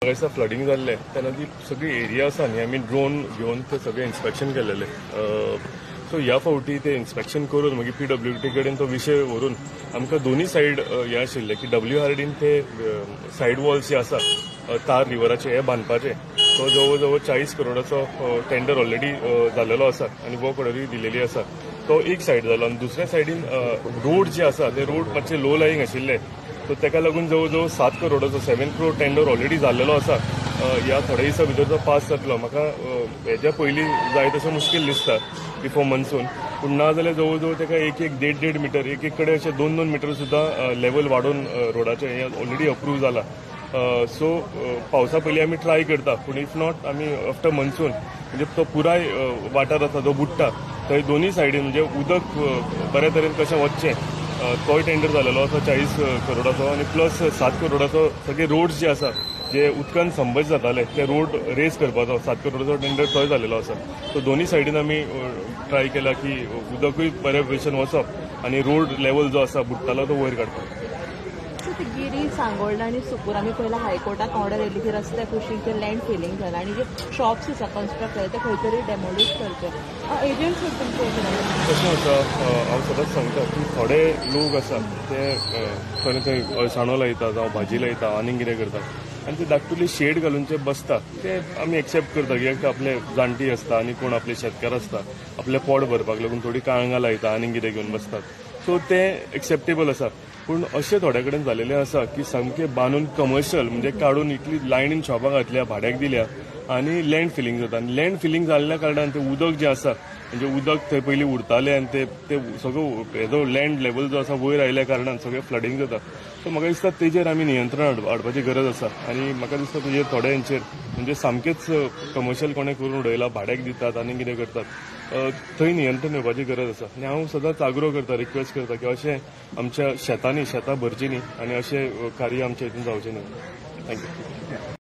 दिसा फ्लडिंग जाल्लें तेन्ना ती सगळी एरिया आसा न्ही आमी ड्रोन घेवन ते सगळे इन्स्पेक्शन केलेले. सो ह्या फावटी ते इन्स्पेक्शन करून मागीर PWD कडेन तो विशय व्हरून आमकां दोन्ही सायड हे आशिल्ले की WRDन ते सायड वॉल्स जे आसा तार रिव्हराचे हे बांदपाचे. तो जवळ जवळ 40 करोडाचो टेंडर ऑलरेडी जाल्लेलो आसा आनी वर्क ऑर्डरूय दिलेली आसा. तो एक सायड जालो आनी दुसऱ्या सायडीन रोड जे आसा ते रोड मातशे लो लायिंग आशिल्ले. सो ताका लागून जवळ जवळ 7 करोडाचो 7 करोड टेंडर ऑलरेडी जाल्लेलो आसा. ह्या थोड्या दिसा भितर तो पास जातलो. म्हाका हेच्या पयलीं जाय तसो मुश्कील दिसता बिफोर मनसून, पूण ना जाल्यार जवळ जवळ ताका एक 1.5 मिटर एक कडेन अशे 2 मिटर सुद्दां लेवल वाडोवन रोडाचें हें ऑलरेडी अप्रूव जाला. सो पावसा पयलीं आमी ट्राय करता, पूण इफ नॉट आमी आफ्टर मनसून म्हणजे तो पुराय वाठार आसा जो बुडटा थंय दोन्ही सायडीन म्हणजे उदक बऱ्या तरेन कशें वचचें तोय टेंडर जाल्लो आसा 40 करोडाचो आनी प्लस 7 करोडाचो सगळे रोड्स जे आसा जे उदकान संबंद जाताले ते रोड रेस करपाचो 7 करोडाचो टेंडर थंय जाल्लो आसा. सो दोन्ही सायडीन आमी ट्राय केला की उदकूय बऱ्या भशेन वचप आनी रोड लेवल जो आसा बुडटालो तो वयर काडपाक. गिरी सांगोळडा आणि सुकूर आम्ही पहिला हायकोर्टात ऑर्डर येयली की रस्ते कुशींग लँड फिलिंग झाला आणि जे शॉप्स आसा कन्स्ट्रक्ट केले ते खंय तरी डेमोलिश करचे. एजंट्स कशें आसा हांव सदांच सांगता की थोडे लोक आसा ते खंय थंय अळसाणो लायता जावं भाजी लायता आनीक कितें करता आनी ते धाकटुली शेड घालून जे बसता ते आमी एक्सेप्ट करता कित्याक आपले जाणटी आसता आनी कोण आपले शेतकार आसता आपले पोट भरपाक लागून थोडी काळंगां लायता आनीक कितें घेवन बसतात. सो ते एक्सेप्टेबल आसा. पूण अशें थोड्या कडेन जालेलें आसा की सामकें बांदून कमर्शियल म्हणजे काडून इतली लायनीन शॉपां घातल्या भाड्याक दिल्या आनी लँड फिलिंग जाता. आनी लँड फिलिंग जाल्ल्या कारणान ते उदक जें आसा म्हणजे उदक थंय पयलीं उरतालें आनी ते सगळो हेजो लँड लेवल जो आसा वयर आयल्या कारणान सगळें फ्लडिंग जाता. सो म्हाका दिसता तेजेर आमी नियंत्रण हाडपाची गरज आसा आनी म्हाका दिसता तेजेर थोड्या हेंचेर म्हणजे सामकेंच कमर्शियल कोणें करून उडयला भाड्याक दितात आनी कितें करतात थंय नियंत्रण येवपाची गरज आसा. आनी हांव सदांच आग्रो करता रिक्वेस्ट करता की अशें आमच्या शेतां भरची न्ही आनी अशें कार्य आमच्या हितून जावचें न्ही. थँक्यू.